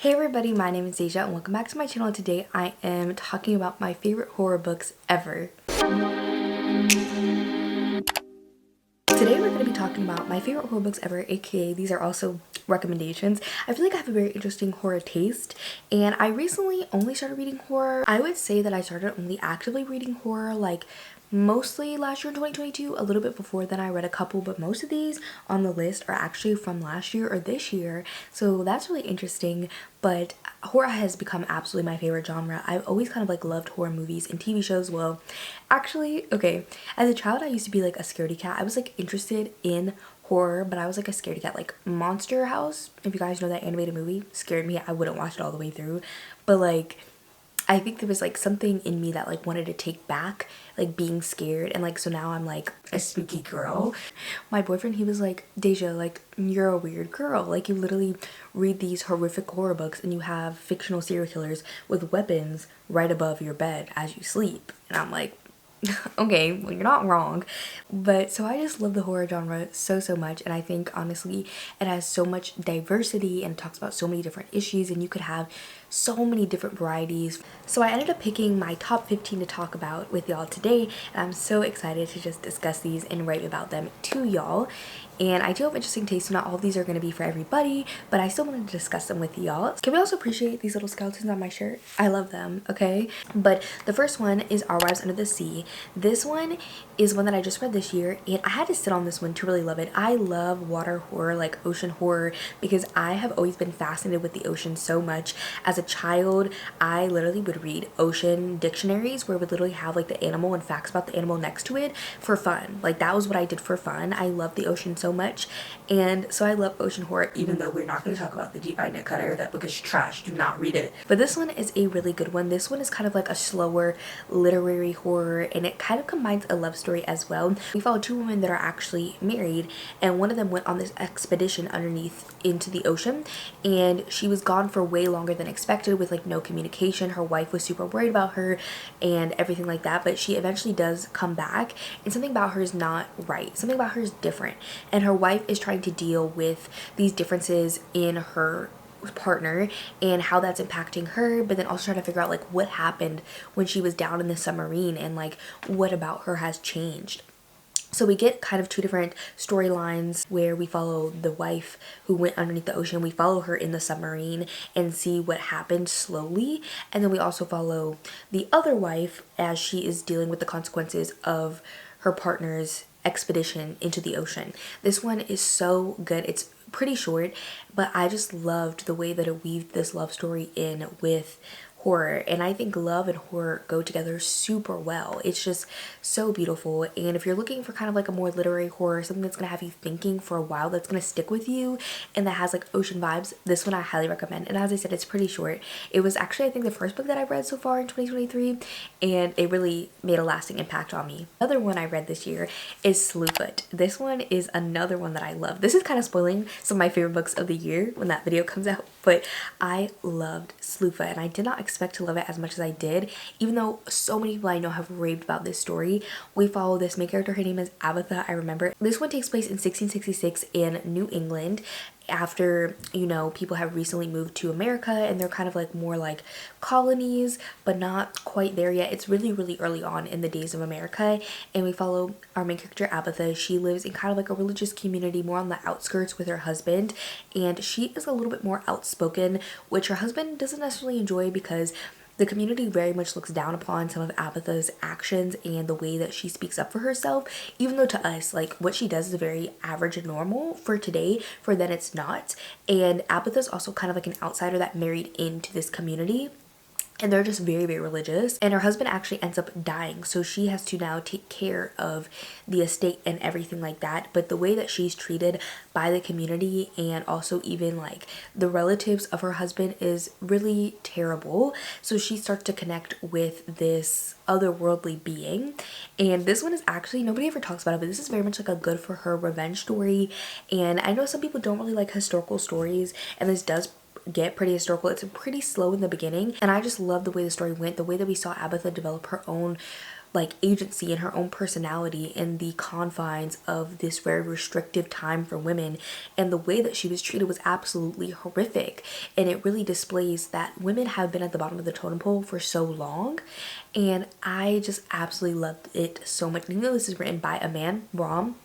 Hey everybody, my name is Deja and welcome back to my channel. Today I am talking about my favorite horror books ever. Today we're going to be talking about my favorite horror books ever, aka these are also recommendations. I feel like I have a very interesting horror taste and I recently only started reading horror. I would say that I started only actively reading horror like mostly last year in 2022. A little bit before then I read a couple, but most of these on the list are actually from last year or this year, so that's really interesting. But horror has become absolutely my favorite genre. I've always kind of like loved horror movies and TV shows. Well, actually, okay, as a child I used to be like a scaredy cat. I was like interested in horror, but I was like a scaredy cat. Like Monster House, if you guys know that animated movie, scared me. I wouldn't watch it all the way through, but like I think there was like something in me that like wanted to take back like being scared, and like so now I'm like a spooky girl. My boyfriend, he was like, Deja, like you're a weird girl, like you literally read these horrific horror books and you have fictional serial killers with weapons right above your bed as you sleep. And I'm like, okay, well you're not wrong. But so I just love the horror genre so much, and I think honestly it has so much diversity and it talks about so many different issues and you could have so many different varieties. So I ended up picking my top 15 to talk about with y'all today, and I'm so excited to just discuss these and write about them to y'all. And I do have interesting taste, so not all of these are going to be for everybody, but I still wanted to discuss them with y'all. Can we also appreciate these little skeletons on my shirt? I love them, okay? But the first one is Our Wives Under the Sea. This one is one that I just read this year, and I had to sit on this one to really love it. I love water horror, like ocean horror, because I have always been fascinated with the ocean so much. As a child, I literally would read ocean dictionaries where it would literally have like the animal and facts about the animal next to it for fun. Like that was what I did for fun. I love the ocean so much, and so I love ocean horror, even though we're not going to talk about the Deep Eye Net Cutter. That book is trash. Do not read it. But this one is a really good one. This one is kind of like a slower literary horror, and it kind of combines a love story as well. We follow two women that are actually married, and one of them went on this expedition underneath into the ocean, and she was gone for way longer than expected with like no communication. Her wife was super worried about her and everything like that, but she eventually does come back, and something about her is not right. Something about her is different, and her wife is trying to deal with these differences in her partner and how that's impacting her, but then also trying to figure out like what happened when she was down in the submarine and like what about her has changed. So we get kind of two different storylines where we follow the wife who went underneath the ocean. We follow her in the submarine and see what happened slowly. And then we also follow the other wife as she is dealing with the consequences of her partner's expedition into the ocean. This one is so good. It's pretty short, but I just loved the way that it weaved this love story in with horror, and I think love and horror go together super well. It's just so beautiful. And if you're looking for kind of like a more literary horror, something that's gonna have you thinking for a while, that's gonna stick with you and that has like ocean vibes, this one I highly recommend. And as I said, it's pretty short. It was actually I think the first book that I've read so far in 2023, and it really made a lasting impact on me. Another one I read this year is Slewfoot. This one is another one that I love. This is kind of spoiling some of my favorite books of the year when that video comes out, but I loved Slewfoot, and I did not expect to love it as much as I did, even though so many people I know have raved about this story. We follow this main character. Her name is Abatha. I remember this one takes place in 1666 in New England, after, you know, people have recently moved to America and they're kind of like more like colonies but not quite there yet. It's really early on in the days of America, and we follow our main character Abatha. She lives in kind of like a religious community more on the outskirts with her husband, and she is a little bit more outspoken, which her husband doesn't necessarily enjoy because the community very much looks down upon some of Abatha's actions and the way that she speaks up for herself, even though to us, like, what she does is very average and normal for today. For then it's not. And Abatha's also kind of like an outsider that married into this community, and they're just very religious, and her husband actually ends up dying, so she has to now take care of the estate and everything like that. But the way that she's treated by the community and also even like the relatives of her husband is really terrible, so she starts to connect with this otherworldly being. And this one is actually, nobody ever talks about it, but this is very much like a good for her revenge story. And I know some people don't really like historical stories, and this does get pretty historical. It's pretty slow in the beginning, and I just love the way the story went, the way that we saw Abatha develop her own like agency and her own personality in the confines of this very restrictive time for women, and the way that she was treated was absolutely horrific. And it really displays that women have been at the bottom of the totem pole for so long, and I just absolutely loved it so much. You know, this is written by a man, Rom.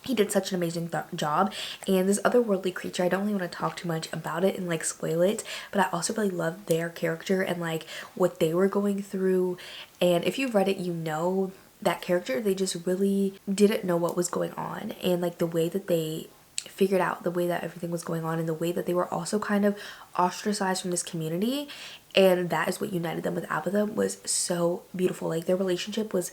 He did such an amazing job. And this otherworldly creature, I don't really want to talk too much about it and like spoil it, but I also really loved their character and like what they were going through. And if you've read it, you know that character, they just really didn't know what was going on, and like the way that they figured out the way that everything was going on, and the way that they were also kind of ostracized from this community, and that is what united them with Abatha, was so beautiful. Like their relationship was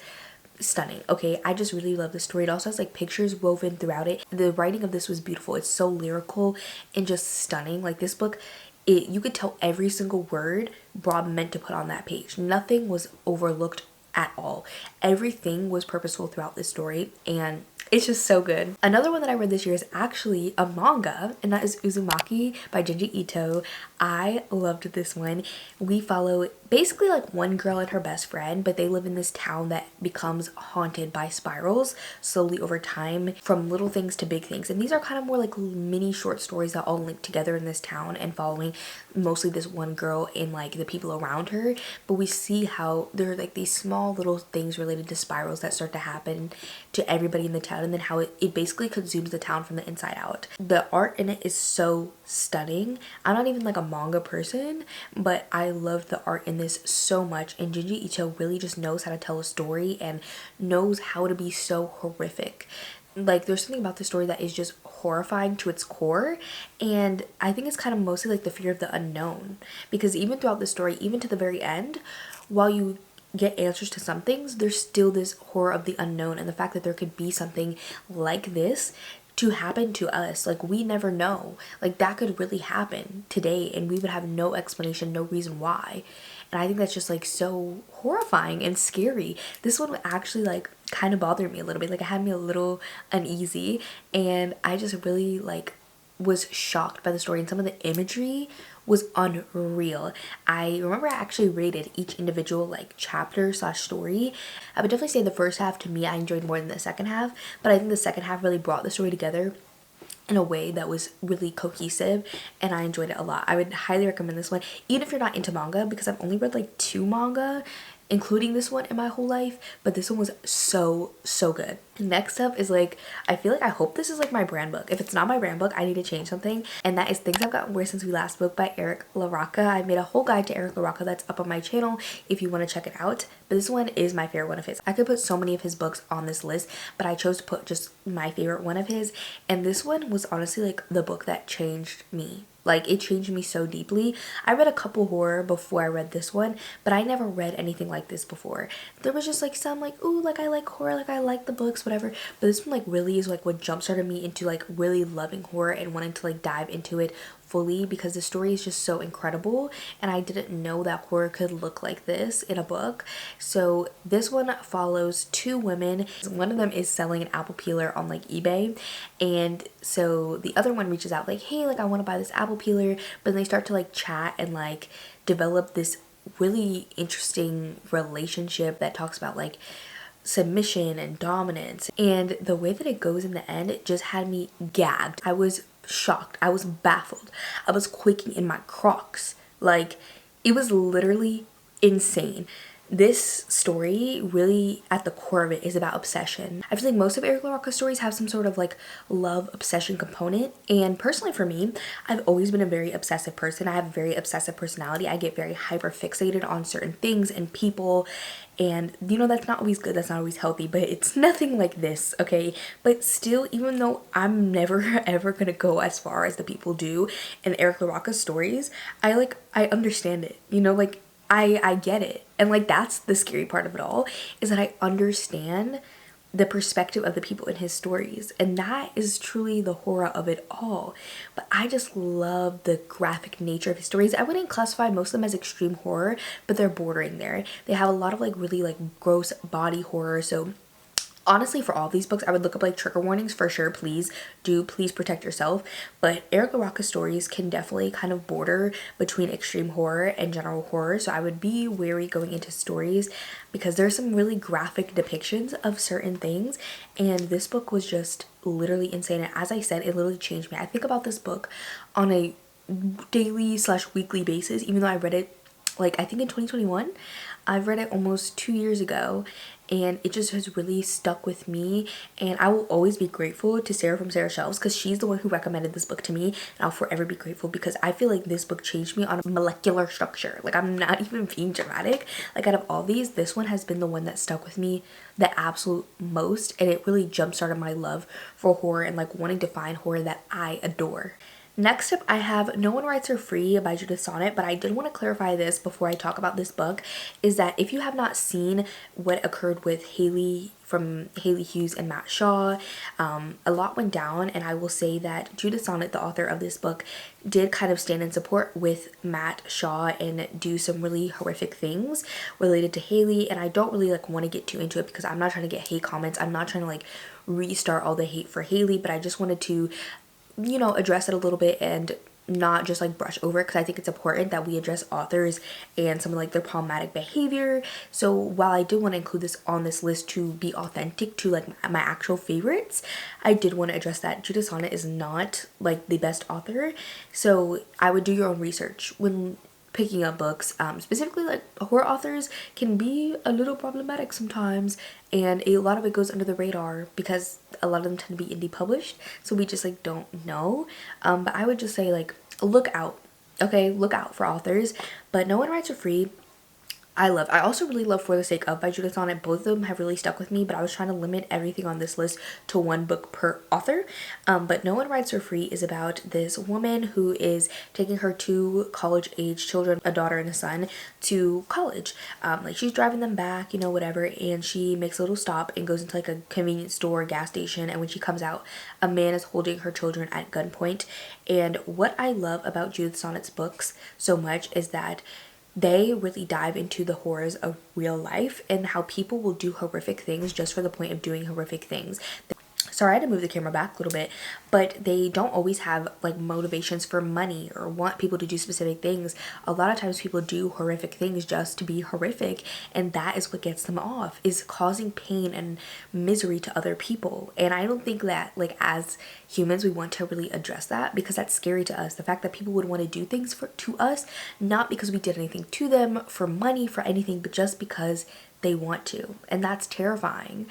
stunning. Okay, I just really love the story. It also has like pictures woven throughout it. The writing of this was beautiful. It's so lyrical and just stunning. Like this book, you could tell every single word Rob meant to put on that page. Nothing was overlooked at all. Everything was purposeful throughout this story, and it's just so good. Another one that I read this year is actually a manga, and that is Uzumaki by Junji Ito. I loved this one. We follow basically like one girl and her best friend, but they live in this town that becomes haunted by spirals slowly over time, from little things to big things. And these are kind of more like mini short stories that all link together in this town and following mostly this one girl and like the people around her. But we see how there are like these small little things related to spirals that start to happen to everybody in the town, and then how it basically consumes the town from the inside out. The art in it is so stunning. I'm not even like a manga person, but I love the art in this so much, and Junji Ito really just knows how to tell a story and knows how to be so horrific. Like there's something about the story that is just horrifying to its core, and I think it's kind of mostly like the fear of the unknown, because even throughout the story, even to the very end, while you get answers to some things, there's still this horror of the unknown, and the fact that there could be something like this to happen to us. Like we never know, like that could really happen today and we would have no explanation, no reason why. And I think that's just like so horrifying and scary. This one actually like kind of bothered me a little bit, like it had me a little uneasy, and I just really like was shocked by the story, and some of the imagery was unreal. I remember I actually rated each individual like chapter slash story. I would definitely say the first half to me I enjoyed more than the second half, but I think the second half really brought the story together in a way that was really cohesive, and I enjoyed it a lot. I would highly recommend this one, even if you're not into manga, because I've only read like 2 manga including this one in my whole life, but this one was so good. Next up is like, I feel like I hope this is like my brand book. If it's not my brand book, I need to change something, and that is Things I've Gotten Worse Since We Last Spoke by Eric LaRocca. I made a whole guide to Eric LaRocca that's up on my channel if you want to check it out, but this one is my favorite one of his. I could put so many of his books on this list, but I chose to put just my favorite one of his, and this one was honestly like the book that changed me. Like it changed me so deeply. I read a couple horror before I read this one, but I never read anything like this before. There was just like some like, ooh, like I like horror, like I like the books, whatever. But this one like really is like what jump started me into like really loving horror and wanting to like dive into it fully, because the story is just so incredible, and I didn't know that horror could look like this in a book. So this one follows 2 women. One of them is selling an apple peeler on like eBay, and so the other one reaches out like, hey, like I want to buy this apple peeler, but then they start to like chat and like develop this really interesting relationship that talks about like submission and dominance, and the way that it goes in the end, it just had me gagged. I was shocked. I was baffled. I was quaking in my Crocs. Like it was literally insane. This story really at the core of it is about obsession. I feel like most of Eric LaRocca's stories have some sort of like love obsession component, and personally for me, I've always been a very obsessive person. I have a very obsessive personality. I get very hyper fixated on certain things and people, and you know that's not always good, that's not always healthy, but it's nothing like this, okay? But still, even though I'm never ever gonna go as far as the people do in Eric LaRocca's stories, I understand it, you know, like I get it. And like that's the scary part of it all, is that I understand the perspective of the people in his stories, and that is truly the horror of it all. But I just love the graphic nature of his stories. I wouldn't classify most of them as extreme horror, but they're bordering there. They have a lot of like really like gross body horror, so Honestly, for all these books, I would look up like trigger warnings for sure. Please protect yourself. But Erica Rocca's stories can definitely kind of border between extreme horror and general horror. So I would be wary going into stories because there's some really graphic depictions of certain things. And this book was just literally insane. And as I said, it literally changed me. I think about this book on a daily/weekly basis, even though I read it like I think in 2021. I've read it almost 2 years ago, and it just has really stuck with me. And I will always be grateful to Sarah from Sarah Shelves because she's the one who recommended this book to me, and I'll forever be grateful because I feel like this book changed me on a molecular structure. Like, I'm not even being dramatic. Like, out of all these, this one has been the one that stuck with me the absolute most, and it really jump started my love for horror and like wanting to find horror that I adore. Next up, I have No One Writes Her Free by Judith Sonnet, but I did want to clarify this before I talk about this book, is that if you have not seen what occurred with Haley from Haley Hughes and Matt Shaw, a lot went down, and I will say that Judith Sonnet, the author of this book, did kind of stand in support with Matt Shaw and do some really horrific things related to Haley, and I don't really like want to get too into it because I'm not trying to get hate comments. I'm not trying to like restart all the hate for Haley, but I just wanted to, you know, address it a little bit and not just like brush over it, because I think it's important that we address authors and some of like their problematic behavior. So while I did want to include this on this list to be authentic to like my actual favorites, I did want to address that Judith Sonnet is not like the best author. So I would do your own research when picking up books. Specifically, like horror authors can be a little problematic sometimes, and a lot of it goes under the radar because a lot of them tend to be indie published, so we just like don't know. But I would just say like look out, okay, look out for authors. But No One Writes for Free, I also really love For the Sake of by Judith Sonnet. Both of them have really stuck with me, but I was trying to limit everything on this list to one book per author. But No One Writes for Free is about this woman who is taking her two college-age children, a daughter and a son, to college. Like she's driving them back, you know, whatever, and she makes a little stop and goes into like a convenience store, gas station, and when she comes out, a man is holding her children at gunpoint. And what I love about Judith Sonnet's books so much is that they really dive into the horrors of real life and how people will do horrific things just for the point of doing horrific things. Sorry, I had to move the camera back a little bit, but they don't always have like motivations for money or want people to do specific things. A lot of times people do horrific things just to be horrific, and that is what gets them off, is causing pain and misery to other people. And I don't think that like as humans we want to really address that, because that's scary to us. The fact that people would want to do things to us, not because we did anything to them, for money, for anything, but just because they want to, and that's terrifying.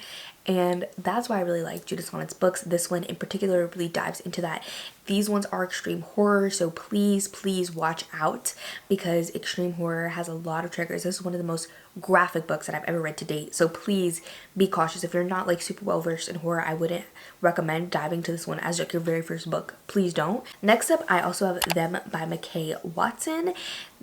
And that's why I really like Judith Sonnet's books. This one in particular really dives into that. These ones are extreme horror, so please watch out, because extreme horror has a lot of triggers. This is one of the most graphic books that I've ever read to date, so please be cautious. If you're not like super well versed in horror, I wouldn't recommend diving to this one as like your very first book. Please don't. Next up, I also have Them by McKay Watson.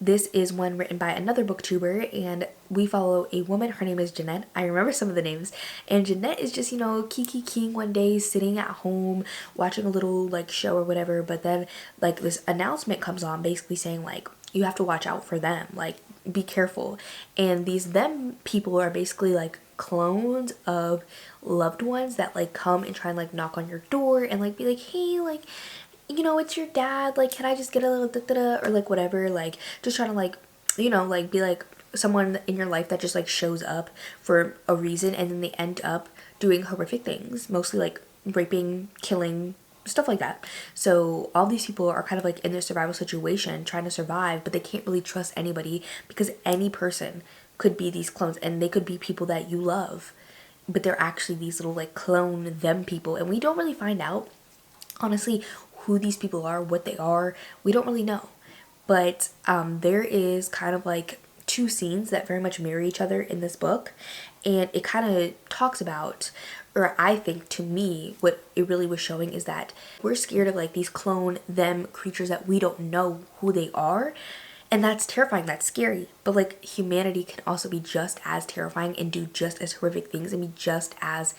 This is one written by another booktuber, and we follow a woman. Her name is Jeanette. I remember some of the names, and Jeanette is just, you know, kiki one day sitting at home watching a little like show or whatever, but then like this announcement comes on basically saying like you have to watch out for them, like be careful. And these them people are basically like clones of loved ones that like come and try and like knock on your door and like be like, hey, like, you know, it's your dad, like can I just get a little da-da-da, or like whatever, like just trying to like, you know, like be like someone in your life that just like shows up for a reason, and then they end up doing horrific things, mostly like raping, killing, stuff like that. So all these people are kind of like in their survival situation trying to survive, but they can't really trust anybody because any person could be these clones, and they could be people that you love, but they're actually these little like clone them people, and we don't really find out honestly who these people are, what they are. We don't really know. But there is kind of like two scenes that very much mirror each other in this book, and it kind of talks about, or I think to me what it really was showing is that we're scared of like these clone them creatures that we don't know who they are, and that's terrifying, that's scary. But like humanity can also be just as terrifying and do just as horrific things and be just as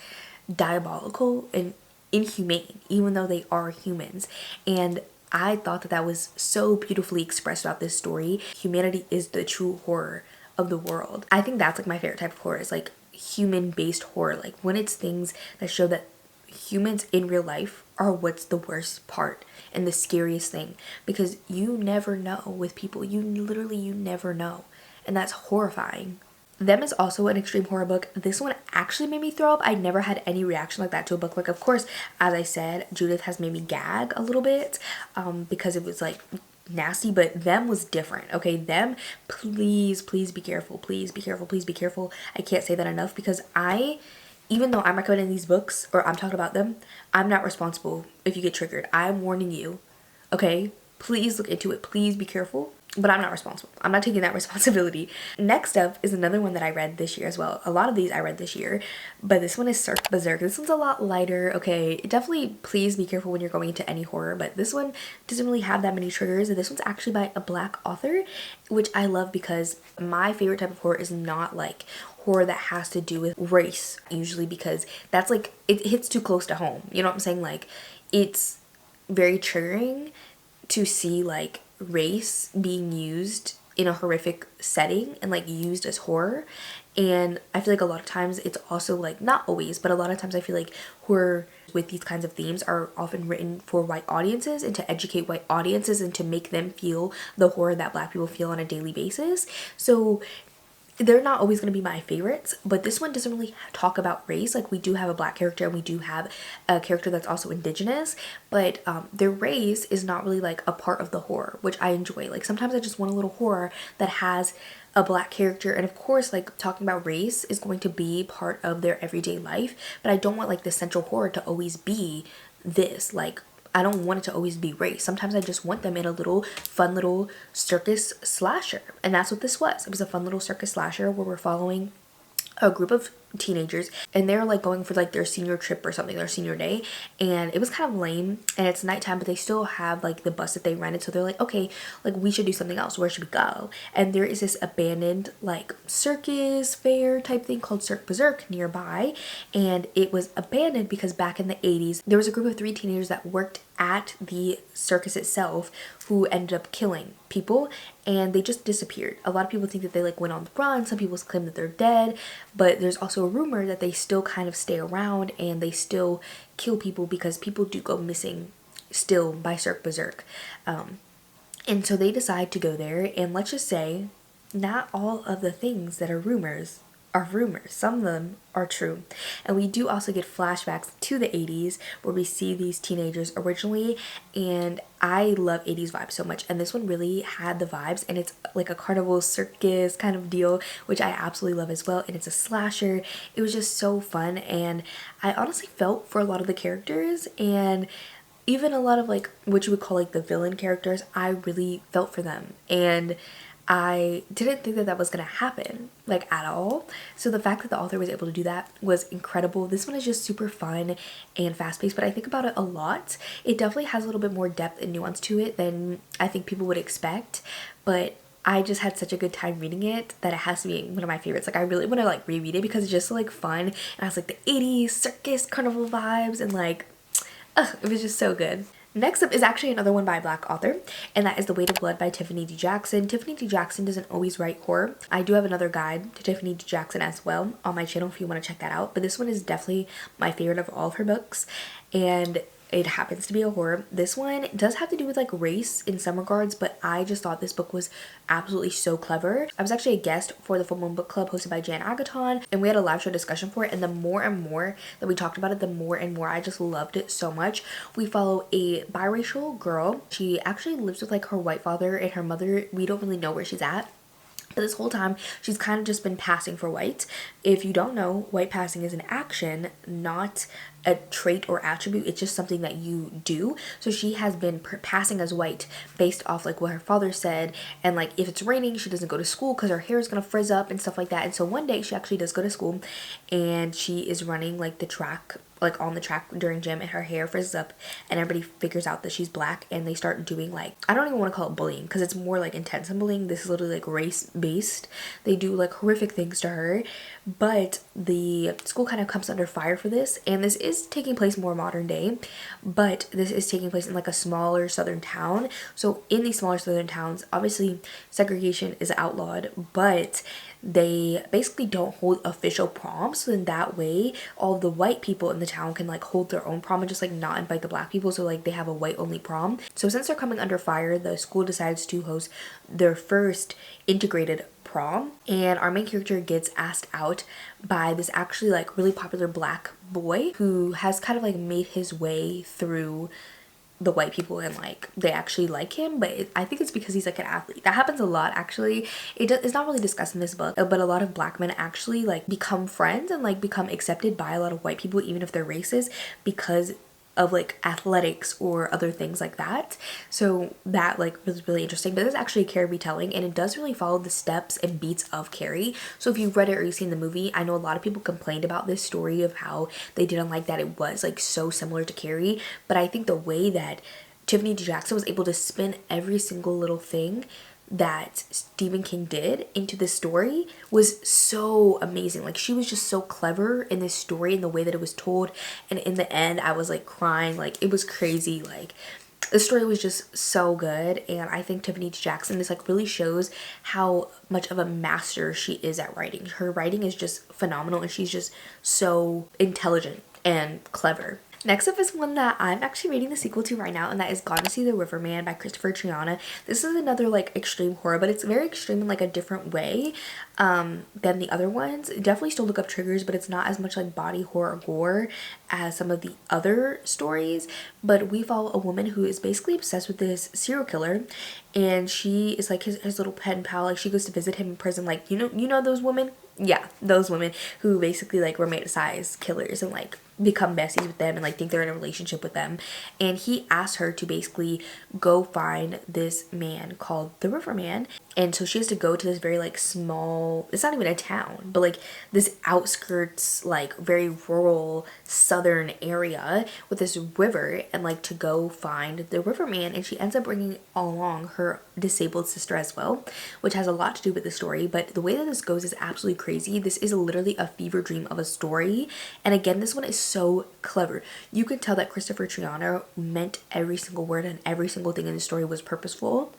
diabolical and inhumane, even though they are humans. And I thought that that was so beautifully expressed about this story. Humanity is the true horror of the world. I think that's like my favorite type of horror, is like human-based horror, like when it's things that show that humans in real life are what's the worst part and the scariest thing, because you never know with people. You never know, and that's horrifying. Them is also an extreme horror book. This one actually made me throw up. I never had any reaction like that to a book. Like, of course, as I said, Judith has made me gag a little bit because it was like nasty, but Them was different. Okay, Them, please be careful. Please be careful. Please be careful. I can't say that enough, because even though I'm recommending these books or I'm talking about them, I'm not responsible if you get triggered. I'm warning you. Okay, please look into it. Please be careful. But I'm not responsible. I'm not taking that responsibility. Next up is another one that I read this year as well. A lot of these I read this year, but this one is Cirque Berserk. This one's a lot lighter. Okay, definitely please be careful when you're going into any horror, but this one doesn't really have that many triggers. And this one's actually by a Black author, which I love, because my favorite type of horror is not like horror that has to do with race, usually, because that's like, it hits too close to home. You know what I'm saying? Like, it's very triggering to see like race being used in a horrific setting and like used as horror. And I feel like a lot of times it's also like, not always, but a lot of times I feel like horror with these kinds of themes are often written for white audiences and to educate white audiences and to make them feel the horror that Black people feel on a daily basis. So they're not always going to be my favorites, but this one doesn't really talk about race. Like, we do have a Black character and we do have a character that's also indigenous, but their race is not really like a part of the horror, which I enjoy. Like, sometimes I just want a little horror that has a Black character, and of course like talking about race is going to be part of their everyday life, but I don't want like the central horror to always be this. Like, I don't want it to always be race. Sometimes I just want them in a little fun little circus slasher. And that's what this was. It was a fun little circus slasher where we're following a group of teenagers, and they're like going for like their senior trip or something, their senior day, and it was kind of lame, and it's nighttime, but they still have like the bus that they rented, so they're like, okay, like we should do something else. Where should we go? And there is this abandoned like circus fair type thing called Cirque Berserk nearby, and it was abandoned because back in the 80s there was a group of 3 teenagers that worked at the circus itself who ended up killing people, and they just disappeared. A lot of people think that they like went on the run. Some people claim that they're dead, but there's also a rumor that they still kind of stay around and they still kill people, because people do go missing still by Cirque Berserk. And so they decide to go there, and let's just say not all of the things that are rumors are rumors. Some of them are true. And we do also get flashbacks to the 80s where we see these teenagers originally, and I love 80s vibes so much, and this one really had the vibes, and it's like a carnival circus kind of deal, which I absolutely love as well, and it's a slasher. It was just so fun, and I honestly felt for a lot of the characters, and even a lot of like what you would call like the villain characters. I really felt for them, and I didn't think that that was going to happen, like, at all. So the fact that the author was able to do that was incredible. This one is just super fun and fast-paced, but I think about it a lot. It definitely has a little bit more depth and nuance to it than I think people would expect, but I just had such a good time reading it that it has to be one of my favorites. Like, I really want to, like, reread it because it's just, like, fun, and it has, like, the 80s circus carnival vibes, and, like, it was just so good. Next up is actually another one by a Black author, and that is The Weight of Blood by Tiffany D. Jackson. Tiffany D. Jackson doesn't always write horror. I do have another guide to Tiffany D. Jackson as well on my channel if you want to check that out, but this one is definitely my favorite of all of her books, and it happens to be a horror. This one does have to do with like race in some regards, but I just thought this book was absolutely so clever. I was actually a guest for the Full Moon Book Club hosted by Jan Agaton, and we had a live show discussion for it, and the more and more that we talked about it, the more and more I just loved it so much. We follow a biracial girl. She actually lives with like her white father and her mother. We don't really know where she's at. But this whole time, she's kind of just been passing for white. If you don't know, white passing is an action, not a trait or attribute. It's just something that you do. So she has been passing as white based off like what her father said. And like if it's raining, she doesn't go to school because her hair is going to frizz up and stuff like that. And so one day she actually does go to school, and she is running like the track like on the track during gym and her hair frizzes up and everybody figures out that she's black and they start doing like, I don't even want to call it bullying because it's more like intense than bullying. This is literally like race based. They do like horrific things to her, but the school kind of comes under fire for this, and this is taking place more modern day, but this is taking place in like a smaller southern town. So in these smaller southern towns, obviously segregation is outlawed, but they basically don't hold official proms, so in that way all of the white people in the town can like hold their own prom and just like not invite the black people, so like they have a white only prom. So since they're coming under fire, the school decides to host their first integrated prom, and our main character gets asked out by this actually like really popular black boy who has kind of like made his way through the white people, and like they actually like him, but I think it's because he's like an athlete. That happens a lot actually. It's not really discussed in this book, but a lot of black men actually like become friends and like become accepted by a lot of white people even if they're racist because of like athletics or other things like that. So that like was really interesting. But this is actually a Carrie retelling, and it does really follow the steps and beats of Carrie. So if you've read it or you've seen the movie, I know a lot of people complained about this story of how they didn't like that it was like so similar to Carrie, but I think the way that Tiffany D. Jackson was able to spin every single little thing that Stephen King did into this story was so amazing. Like she was just so clever in this story and the way that it was told, and in the end I was like crying. Like it was crazy. Like the story was just so good, and I think Tiffany D. Jackson, this like really shows how much of a master she is at writing. Her writing is just phenomenal, and she's just so intelligent and clever. Next up is one that I'm actually reading the sequel to right now, and that is Gone to See the Riverman by Christopher Triana. This is another like extreme horror, but it's very extreme in like a different way than the other ones. Definitely still look up triggers, but it's not as much like body horror gore as some of the other stories. But we follow a woman who is basically obsessed with this serial killer, and she is like his little pen pal. Like she goes to visit him in prison. Like you know those women. Yeah, those women who basically like romanticize killers and like become besties with them and like think they're in a relationship with them. And he asked her to basically go find this man called the Riverman. And so she has to go to this very like small, it's not even a town, but like this outskirts, like very rural southern area with this river, and like to go find the Riverman. And she ends up bringing along her disabled sister as well, which has a lot to do with the story. But the way that this goes is absolutely crazy. This is literally a fever dream of a story, and again this one is so clever. You can tell that Christopher Triana meant every single word, and every single thing in the story was purposeful.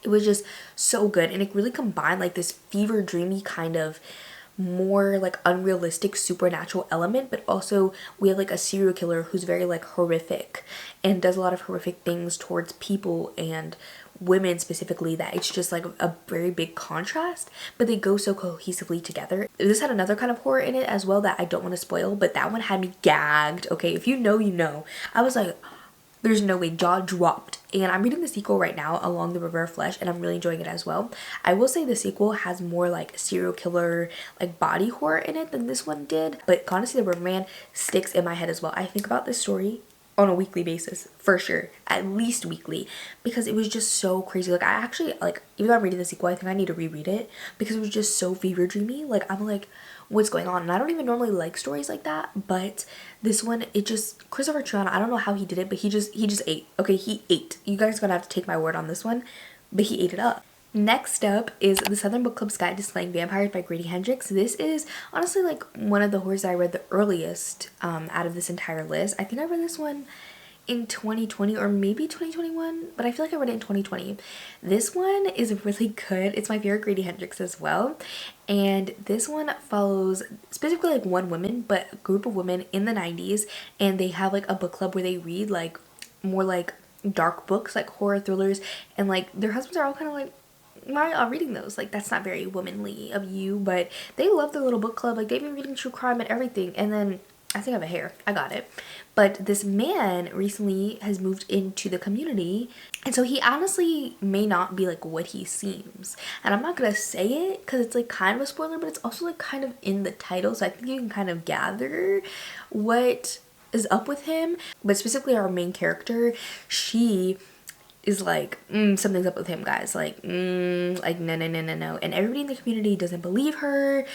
It was just so good, and it really combined like this fever dreamy kind of more like unrealistic supernatural element, but also we have like a serial killer who's very like horrific and does a lot of horrific things towards people and women specifically, that it's just like a very big contrast, but they go so cohesively together. This had another kind of horror in it as well that I don't want to spoil, but that one had me gagged. Okay, if you know, you know. I was like, there's no way, jaw dropped. And I'm reading the sequel right now, Along the River of Flesh, and I'm really enjoying it as well. I will say the sequel has more like serial killer, like body horror in it than this one did, but honestly the Riverman sticks in my head as well. I think about this story on a weekly basis, for sure, at least weekly, because it was just so crazy. Like I actually, like, even though I'm reading the sequel, I think I need to reread it because it was just so fever dreamy. Like I'm like, what's going on? And I don't even normally like stories like that, but this one, it just, Christopher Triana, I don't know how he did it, but he just ate. Okay, he ate. You guys are gonna have to take my word on this one, but he ate it up. Next up is The Southern Book Club's Guide to Slaying Vampires by Grady Hendrix. This is honestly like one of the horrors that I read the earliest out of this entire list. I think I read this one in 2020 or maybe 2021, but I feel like I read it in 2020. This one is really good. It's my favorite Grady Hendrix as well. And this one follows specifically like one woman, but a group of women in the 90s, and they have like a book club where they read like more like dark books, like horror thrillers, and like their husbands are all kind of like, why are y'all reading those? Like that's not very womanly of you, but they love their little book club. Like they've been reading true crime and everything. And then I think I have a hair. I got it. But this man recently has moved into the community, and so he honestly may not be like what he seems. And I'm not gonna say it because it's like kind of a spoiler, but it's also like kind of in the title, so I think you can kind of gather what is up with him. But specifically our main character, she is like, something's up with him, guys. Like, like, no, no, no, no, no. And everybody in the community doesn't believe her,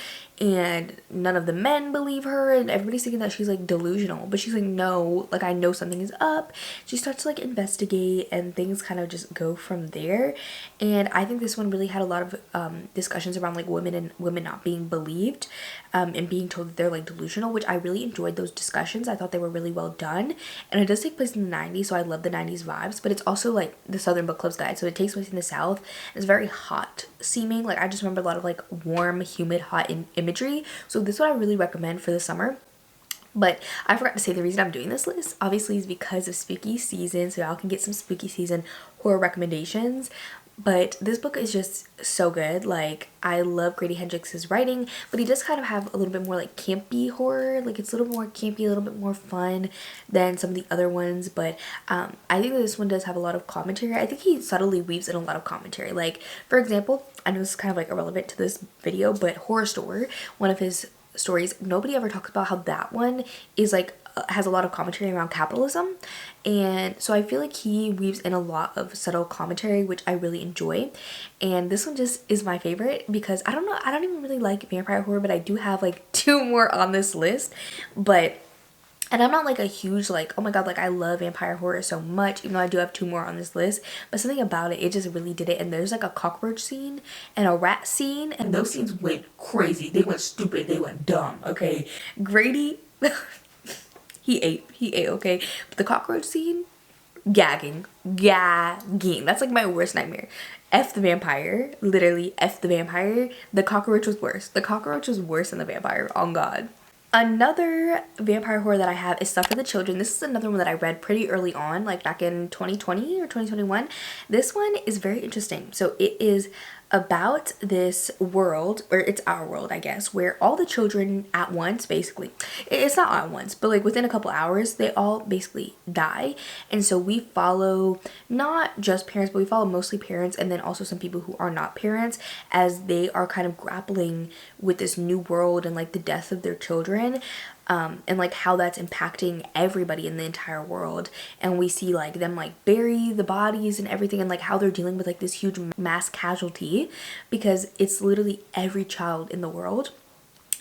and none of the men believe her, and everybody's thinking that she's like delusional. But she's like, no, like, I know something is up. She starts to like investigate, and things kind of just go from there. And I think this one really had a lot of discussions around like women and women not being believed, and being told that they're like delusional, which I really enjoyed those discussions. I thought they were really well done, and it does take place in the 90s, so I love the 90s vibes. But it's also like the Southern Book Club's guide, so it takes place in the South. It's very hot seeming. Like, I just remember a lot of like warm, humid, hot imagery. So this is what I really recommend for the summer. But I forgot to say, the reason I'm doing this list obviously is because of spooky season, so y'all can get some spooky season horror recommendations. But this book is just so good. Like, I love Grady Hendrix's writing, but he does kind of have a little bit more like campy horror. Like, it's a little more campy, a little bit more fun than some of the other ones. But I think that this one does have a lot of commentary. I think he subtly weaves in a lot of commentary. Like, for example, I know this is kind of like irrelevant to this video, but Horror Store, one of his stories, nobody ever talks about how that one is like has a lot of commentary around capitalism. And so I feel like he weaves in a lot of subtle commentary, which I really enjoy. And this one just is my favorite because I don't know, I don't even really like vampire horror, but I do have like 2 more on this list. And I'm not like a huge like, oh my god, like I love vampire horror so much, even though I do have 2 more on this list. But something about it just really did it. And there's like a cockroach scene and a rat scene, and those scenes went crazy. They went stupid. They went dumb. Okay, Grady, he ate, okay? But the cockroach scene, gagging. That's like my worst nightmare. F the vampire, literally F the vampire. The cockroach was worse. The cockroach was worse than the vampire, on God. Another vampire horror that I have is Stuff for the Children. This is another one that I read pretty early on, like back in 2020 or 2021. This one is very interesting. So it is about this world, or it's our world, I guess, where all the children at once, basically, it's not at once, but like within a couple hours, they all basically die. And so we follow not just parents, but we follow mostly parents, and then also some people who are not parents, as they are kind of grappling with this new world and like the death of their children. And like how that's impacting everybody in the entire world. And we see like them like bury the bodies and everything, and like how they're dealing with like this huge mass casualty, because it's literally every child in the world.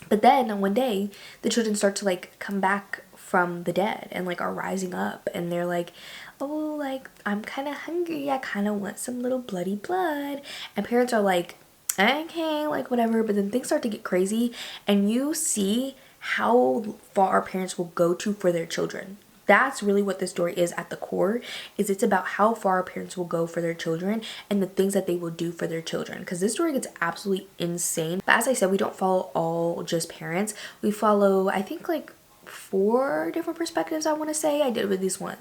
But then one day the children start to like come back from the dead and like are rising up, and they're like, oh, like I'm kind of hungry, I kind of want some little bloody blood. And parents are like, okay, like whatever. But then things start to get crazy, and you see how far parents will go to for their children. That's really what this story is at the core, is it's about how far parents will go for their children and the things that they will do for their children, because this story gets absolutely insane. But as I said, we don't follow all just parents. We follow, I think, like 4 different perspectives, I want to say. I did read this one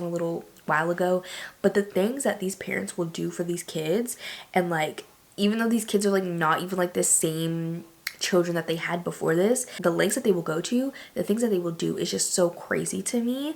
a little while ago, but the things that these parents will do for these kids, and like even though these kids are like not even like the same children that they had before this, the lengths that they will go to, the things that they will do is just so crazy to me.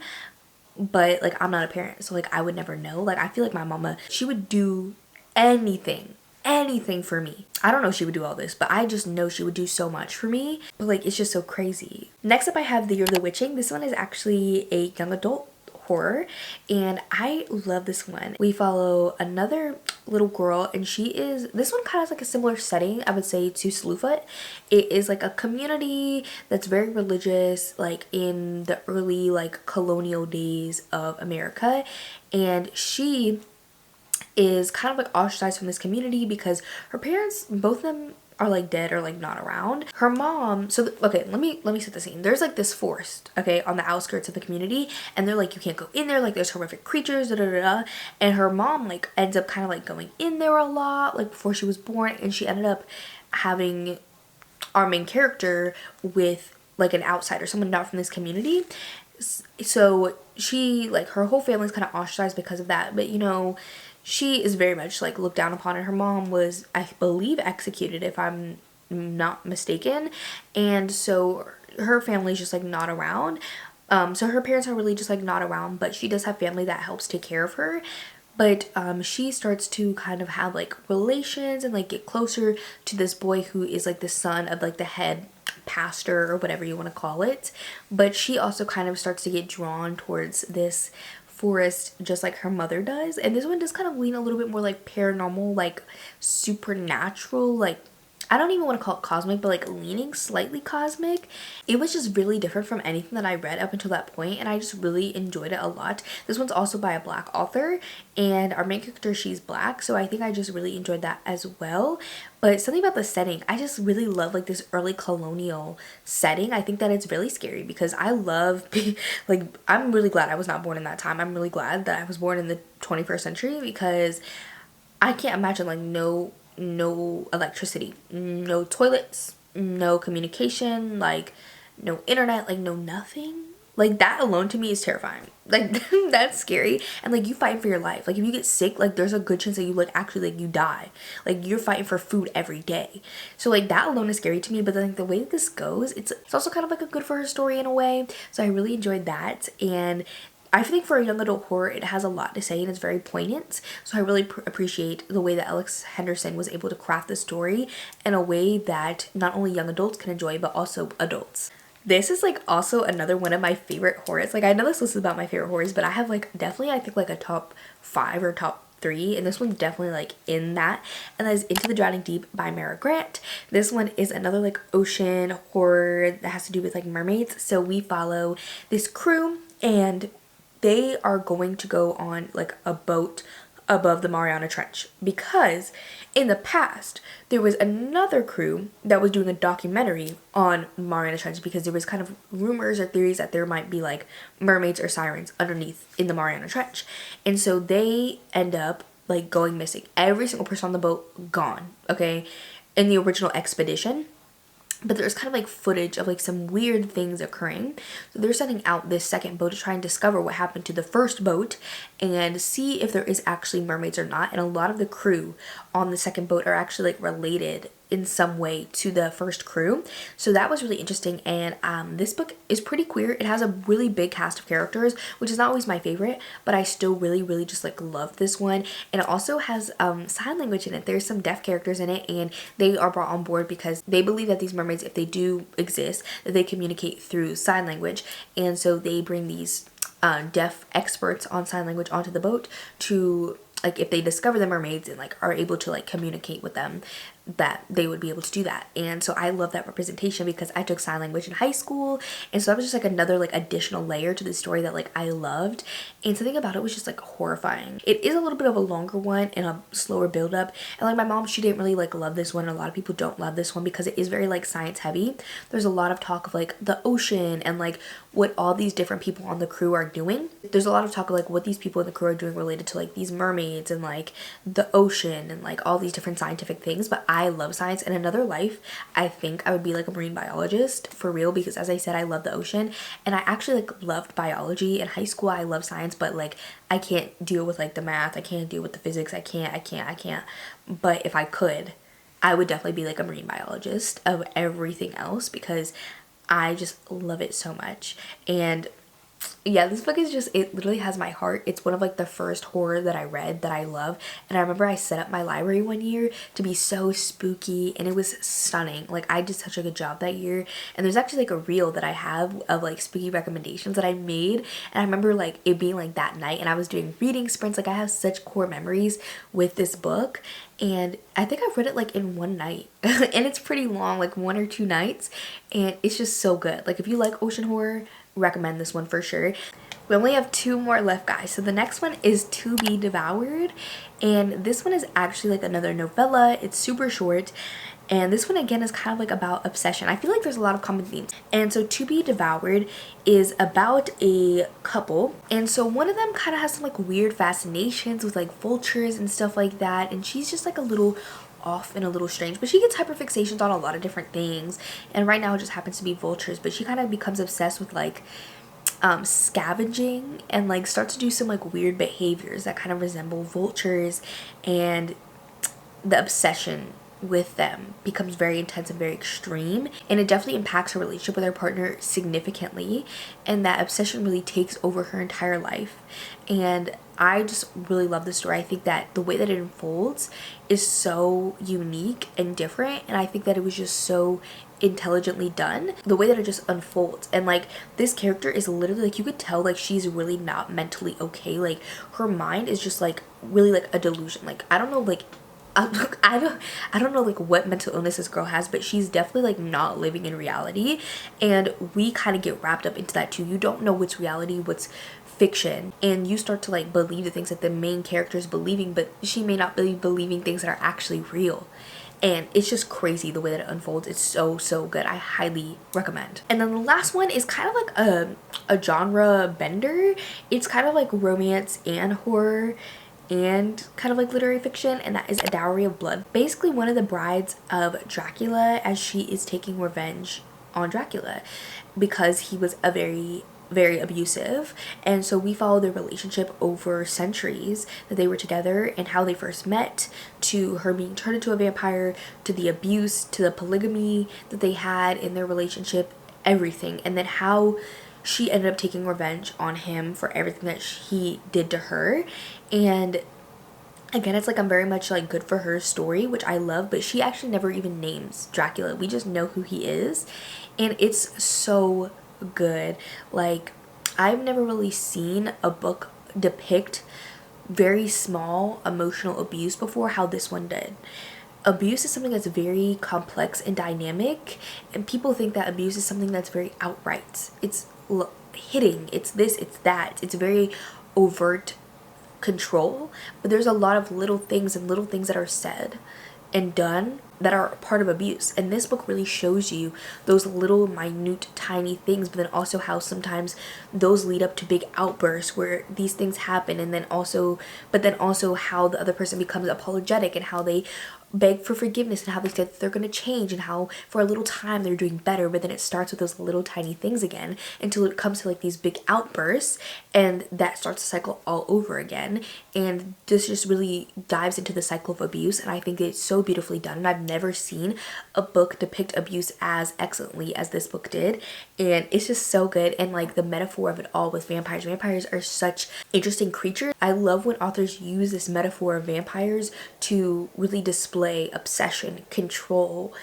But like, I'm not a parent, so like I would never know. Like, I feel like my mama, she would do anything for me. I don't know if she would do all this, but I just know she would do so much for me. But like, it's just so crazy. Next up, I have The Year of the Witching. This one is actually a young adult horror, and I love this one. We follow another little girl, and this one kind of has like a similar setting, I would say, to Slewfoot. It is like a community that's very religious, like in the early like colonial days of America, and she is kind of like ostracized from this community because her parents, both of them, are like dead or like not around. Her mom, okay, let me set the scene. There's like this forest, okay, on the outskirts of the community, and they're like, you can't go in there, like there's horrific creatures, da da da da. And her mom like ends up kind of like going in there a lot, like before she was born, and she ended up having our main character with like an outsider, someone not from this community. So she, like, her whole family's kind of ostracized because of that, but you know, she is very much like looked down upon, and her mom was, I believe, executed, if I'm not mistaken. And so her family's just like not around. So her parents are really just like not around, but she does have family that helps take care of her. But she starts to kind of have like relations and like get closer to this boy who is like the son of like the head pastor or whatever you want to call it. But she also kind of starts to get drawn towards this forest just like her mother does, and this one does kind of lean a little bit more like paranormal, like supernatural, like I don't even want to call it cosmic, but like leaning slightly cosmic. It was just really different from anything that I read up until that point, and I just really enjoyed it a lot. This one's also by a black author, and our main character, she's black, so I think I just really enjoyed that as well. But something about the setting, I just really love like this early colonial setting. I think that it's really scary because I love like I'm really glad I was not born in that time. I'm really glad that I was born in the 21st century because I can't imagine like no electricity, no toilets, no communication, like no internet, like no nothing. Like that alone to me is terrifying. Like that's scary. And like you fighting for your life. Like if you get sick, like there's a good chance that you like actually like you die. Like you're fighting for food every day. So like that alone is scary to me. But then like, the way that this goes, it's also kind of like a good for her story in a way. So I really enjoyed that. And I think for a young adult horror, it has a lot to say and it's very poignant. So I really appreciate the way that Alex Henderson was able to craft the story in a way that not only young adults can enjoy, but also adults. This is like also another one of my favorite horrors. Like I know this list is about my favorite horrors, but I have like definitely I think like a top 5 or top 3, and this one's definitely like in that, and that is Into the Drowning Deep by Mara Grant. This one is another like ocean horror that has to do with like mermaids. So we follow this crew and they are going to go on like a boat above the Mariana Trench because in the past there was another crew that was doing a documentary on Mariana Trench because there was kind of rumors or theories that there might be like mermaids or sirens underneath in the Mariana Trench, and so they end up like going missing. Every single person on the boat gone, okay, in the original expedition. But there's kind of like footage of like some weird things occurring. So they're sending out this second boat to try and discover what happened to the first boat and see if there is actually mermaids or not. And a lot of the crew on the second boat are actually like related in some way to the first crew. So that was really interesting. And this book is pretty queer. It has a really big cast of characters, which is not always my favorite, but I still really just like love this one. And it also has sign language in it. There's some deaf characters in it, and they are brought on board because they believe that these mermaids, if they do exist, that they communicate through sign language. And so they bring these deaf experts on sign language onto the boat to, like, if they discover the mermaids and like are able to like communicate with them, that they would be able to do that. And so I love that representation because I took sign language in high school, and so that was just like another like additional layer to the story that like I loved. And something about it was just like horrifying. It is a little bit of a longer one and a slower build up, and like my mom, she didn't really like love this one. A lot of people don't love this one because it is very like science heavy. There's a lot of talk of like the ocean and like what all these different people on the crew are doing. There's a lot of talk of like what these people in the crew are doing related to like these mermaids and like the ocean and like all these different scientific things. But I love science. In another life, I think I would be like a marine biologist for real, because as I said, I love the ocean, and I actually like loved biology in high school. I love science, but like I can't deal with like the math, I can't deal with the physics, I can't. But if I could, I would definitely be like a marine biologist of everything else because I just love it so much. And yeah, this book is just, it literally has my heart. It's one of like the first horror that I read that I love, and I remember I set up my library one year to be so spooky, and it was stunning. Like I did such a good job that year. And there's actually like a reel that I have of like spooky recommendations that I made, and I remember like it being like that night, and I was doing reading sprints. Like I have such core memories with this book, and I think I've read it like in one night and it's pretty long, like 1 or 2 nights, and it's just so good. Like if you like ocean horror, recommend this one for sure. We only have 2 more left, guys. So the next one is To Be Devoured, and this one is actually like another novella. It's super short, and this one again is kind of like about obsession. I feel like there's a lot of common themes. And so To Be Devoured is about a couple, and so one of them kind of has some like weird fascinations with like vultures and stuff like that, and she's just like a little off and a little strange, but she gets hyperfixations on a lot of different things, and right now it just happens to be vultures. But she kind of becomes obsessed with like scavenging and like starts to do some like weird behaviors that kind of resemble vultures, and the obsession with them becomes very intense and very extreme, and it definitely impacts her relationship with her partner significantly, and that obsession really takes over her entire life. And I just really love the story. I think that the way that it unfolds is so unique and different, and I think that it was just so intelligently done, the way that it just unfolds. And like, this character is literally like, you could tell like she's really not mentally okay. Like, her mind is just like really like a delusion. Like, I don't know, like I don't know like what mental illness this girl has, but she's definitely like not living in reality, and we kind of get wrapped up into that too. You don't know what's reality, what's fiction, and you start to like believe the things that the main character is believing, but she may not be believing things that are actually real. And it's just crazy the way that it unfolds. It's so good. I highly recommend. And then the last one is kind of like a genre bender. It's kind of like romance and horror and kind of like literary fiction, and that is A Dowry of Blood. Basically, one of the brides of Dracula, as she is taking revenge on Dracula because he was a very abusive, and so we follow their relationship over centuries that they were together, and how they first met, to her being turned into a vampire, to the abuse, to the polygamy that they had in their relationship, everything, and then how she ended up taking revenge on him for everything that he did to her. And again, it's like I'm very much like good for her story, which I love, but she actually never even names Dracula. We just know who he is, and it's so good. Like, I've never really seen a book depict very small emotional abuse before how this one did. Abuse is something that's very complex and dynamic, and people think that abuse is something that's very outright. It's hitting, it's this, it's that, it's very overt control, but there's a lot of little things that are said and done that are part of abuse, and this book really shows you those little minute tiny things, but then also how sometimes those lead up to big outbursts where these things happen, and then also how the other person becomes apologetic, and how they beg for forgiveness, and how they said they're going to change, and how for a little time they're doing better, but then it starts with those little tiny things again until it comes to like these big outbursts, and that starts to cycle all over again. And this just really dives into the cycle of abuse, and I think it's so beautifully done, and I've never seen a book depict abuse as excellently as this book did, and it's just so good. And like the metaphor of it all with vampires are such interesting creatures. I love when authors use this metaphor of vampires to really display obsession, control,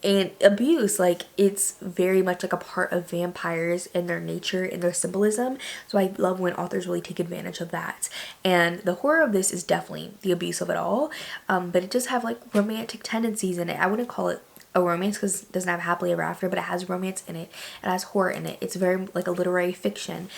and abuse. Like, it's very much like a part of vampires and their nature and their symbolism, so I love when authors really take advantage of that. And the horror of this is definitely the abuse of it all, but it does have like romantic tendencies in it. I wouldn't call it a romance because it doesn't have happily ever after, but it has romance in it, it has horror in it. It's very like a literary fiction.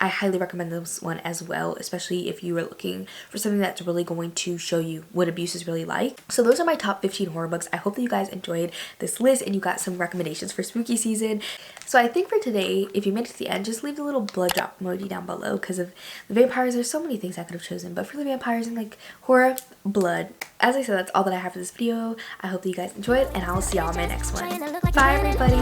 I highly recommend this one as well, especially if you are looking for something that's really going to show you what abuse is really like. So those are my top 15 horror books. I hope that you guys enjoyed this list and you got some recommendations for spooky season. So I think for today, if you made it to the end, just leave the little blood drop emoji down below, because of the vampires, there's so many things I could have chosen, but for the vampires and like horror, blood. As I said, that's all that I have for this video. I hope that you guys enjoyed, and I will see y'all in my next one. Bye everybody!